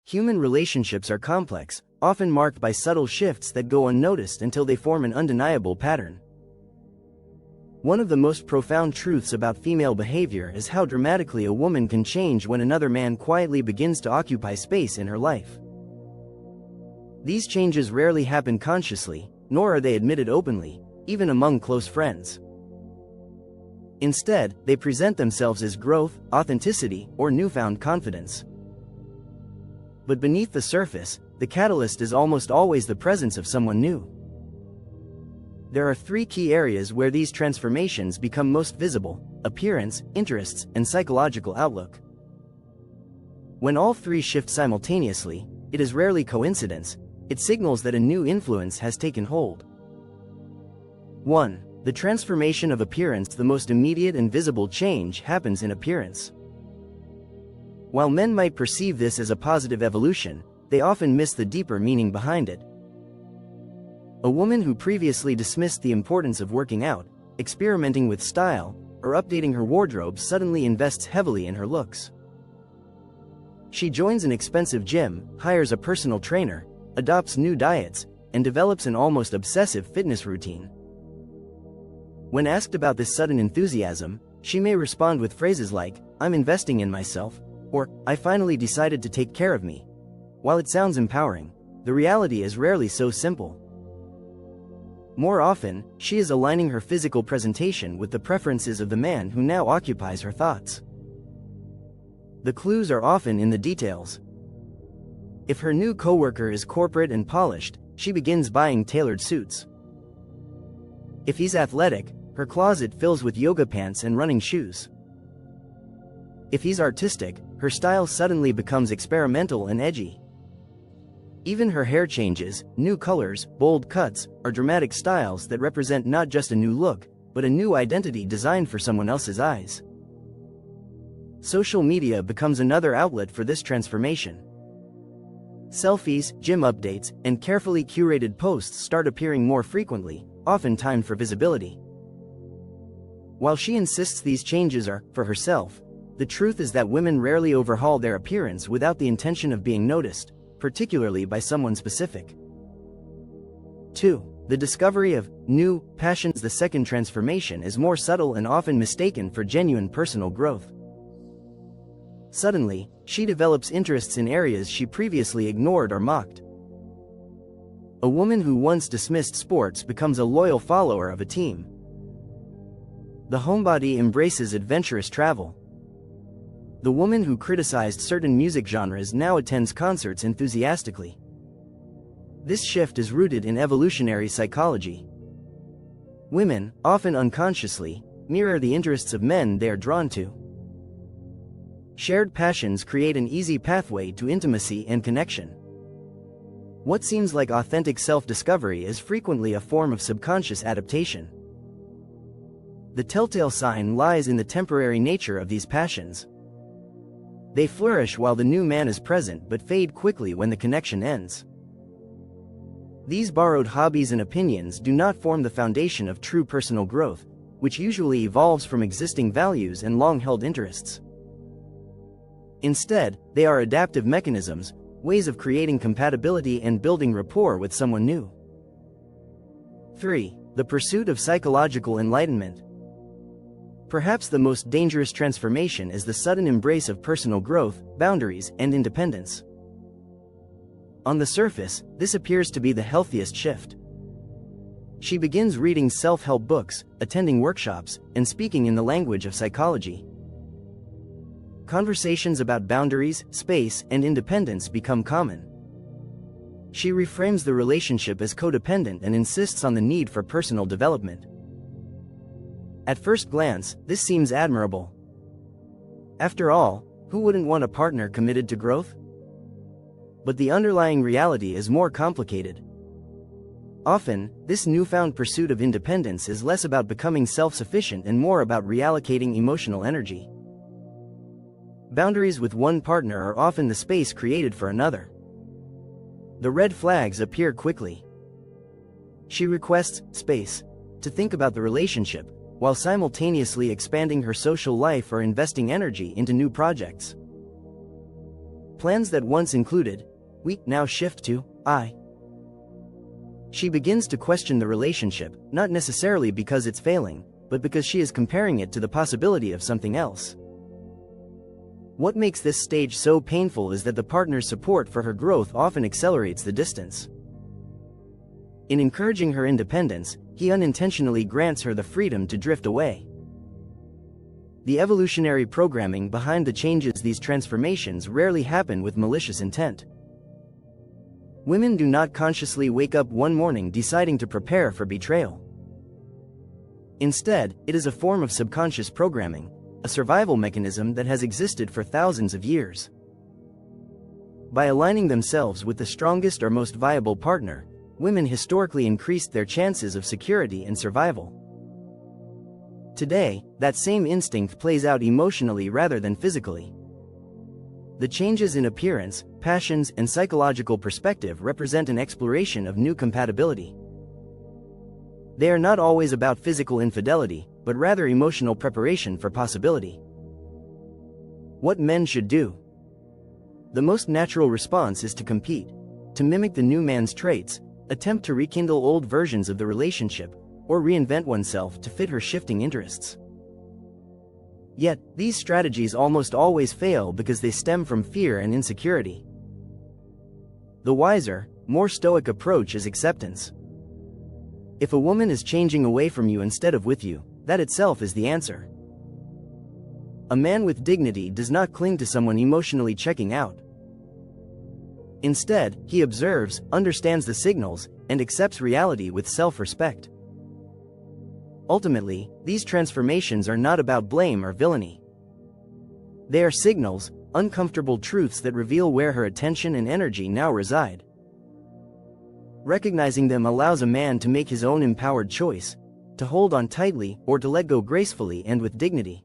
Human relationships are complex, often marked by subtle shifts that go unnoticed until they form an undeniable pattern. One of the most profound truths about female behavior is how dramatically a woman can change when another man quietly begins to occupy space in her life. These changes rarely happen consciously, nor are they admitted openly, even among close friends. Instead, they present themselves as growth, authenticity, or newfound confidence. But beneath the surface, the catalyst is almost always the presence of someone new. There are three key areas where these transformations become most visible: appearance, interests, and psychological outlook. When all three shift simultaneously, it is rarely coincidence, it signals that a new influence has taken hold. 1. The transformation of appearance. The most immediate and visible change happens in appearance. While men might perceive this as a positive evolution, they often miss the deeper meaning behind it. A woman who previously dismissed the importance of working out, experimenting with style, or updating her wardrobe suddenly invests heavily in her looks. She joins an expensive gym, hires a personal trainer, adopts new diets, and develops an almost obsessive fitness routine. When asked about this sudden enthusiasm, she may respond with phrases like, "I'm investing in myself," or "I finally decided to take care of me." While it sounds empowering, the reality is rarely so simple. More often, she is aligning her physical presentation with the preferences of the man who now occupies her thoughts. The clues are often in the details. If her new coworker is corporate and polished, she begins buying tailored suits. If he's athletic, her closet fills with yoga pants and running shoes. If he's artistic, her style suddenly becomes experimental and edgy. Even her hair changes, new colors, bold cuts, or dramatic styles that represent not just a new look, but a new identity designed for someone else's eyes. Social media becomes another outlet for this transformation. Selfies, gym updates, and carefully curated posts start appearing more frequently, often timed for visibility. While she insists these changes are for herself, the truth is that women rarely overhaul their appearance without the intention of being noticed, particularly by someone specific. 2. The discovery of new passions. The second transformation is more subtle and often mistaken for genuine personal growth. Suddenly, she develops interests in areas she previously ignored or mocked. A woman who once dismissed sports becomes a loyal follower of a team. The homebody embraces adventurous travel. The woman who criticized certain music genres now attends concerts enthusiastically. This shift is rooted in evolutionary psychology. Women, often unconsciously, mirror the interests of men they are drawn to. Shared passions create an easy pathway to intimacy and connection. What seems like authentic self-discovery is frequently a form of subconscious adaptation. The telltale sign lies in the temporary nature of these passions. They flourish while the new man is present but fade quickly when the connection ends. These borrowed hobbies and opinions do not form the foundation of true personal growth, which usually evolves from existing values and long-held interests. Instead, they are adaptive mechanisms, ways of creating compatibility and building rapport with someone new. 3. The pursuit of psychological enlightenment. Perhaps the most dangerous transformation is the sudden embrace of personal growth, boundaries, and independence. On the surface, this appears to be the healthiest shift. She begins reading self-help books, attending workshops, and speaking in the language of psychology. Conversations about boundaries, space, and independence become common. She reframes the relationship as codependent and insists on the need for personal development. At first glance, this seems admirable. After all, who wouldn't want a partner committed to growth? But the underlying reality is more complicated. Often, this newfound pursuit of independence is less about becoming self-sufficient and more about reallocating emotional energy. Boundaries with one partner are often the space created for another. The red flags appear quickly. She requests space to think about the relationship, while simultaneously expanding her social life or investing energy into new projects. plans that once included we now shift to I. She begins to question the relationship, not necessarily because it's failing, but because she is comparing it to the possibility of something else. What makes this stage so painful is that the partner's support for her growth often accelerates the distance. In encouraging her independence, he unintentionally grants her the freedom to drift away. The evolutionary programming behind the changes, these transformations rarely happen with malicious intent. Women do not consciously wake up one morning deciding to prepare for betrayal. Instead, it is a form of subconscious programming, a survival mechanism that has existed for thousands of years. By aligning themselves with the strongest or most viable partner, women historically increased their chances of security and survival. Today, that same instinct plays out emotionally rather than physically. The changes in appearance, passions, and psychological perspective represent an exploration of new compatibility. They are not always about physical infidelity, but rather emotional preparation for possibility. What men should do. The most natural response is to compete, to mimic the new man's traits, attempt to rekindle old versions of the relationship, or reinvent oneself to fit her shifting interests. Yet, these strategies almost always fail because they stem from fear and insecurity. The wiser, more stoic approach is acceptance. If a woman is changing away from you instead of with you, that itself is the answer. A man with dignity does not cling to someone emotionally checking out. Instead, he observes, understands the signals, and accepts reality with self-respect. Ultimately, these transformations are not about blame or villainy. They are signals, uncomfortable truths that reveal where her attention and energy now reside. Recognizing them allows a man to make his own empowered choice, to hold on tightly or to let go gracefully and with dignity.